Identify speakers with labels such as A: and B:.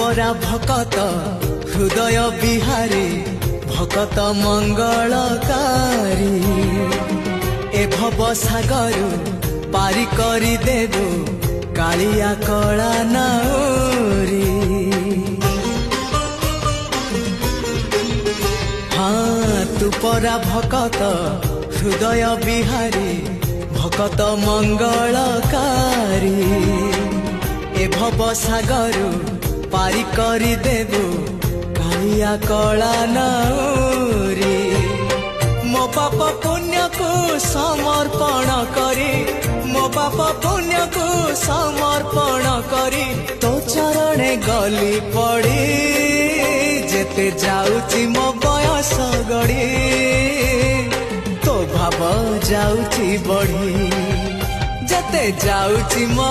A: परा भकत हृदय बिहारी भकत मंगलकारी ए भव सागर पारी करी देबु कालिया कला नाउरी। हाँ तू परा भकत हृदय बिहारी भकत मंगलकारी ए भव सागर पारी करी देबु कालिया कला नाउरी। मो पाप पुण्य को समर्पण करी मो पाप पुण्य को समर्पण करी तो चरणे गली पड़ी जेते जाउची मो बयस गड़ी तो भाव जाउची बढ़ी जेते जाउची मो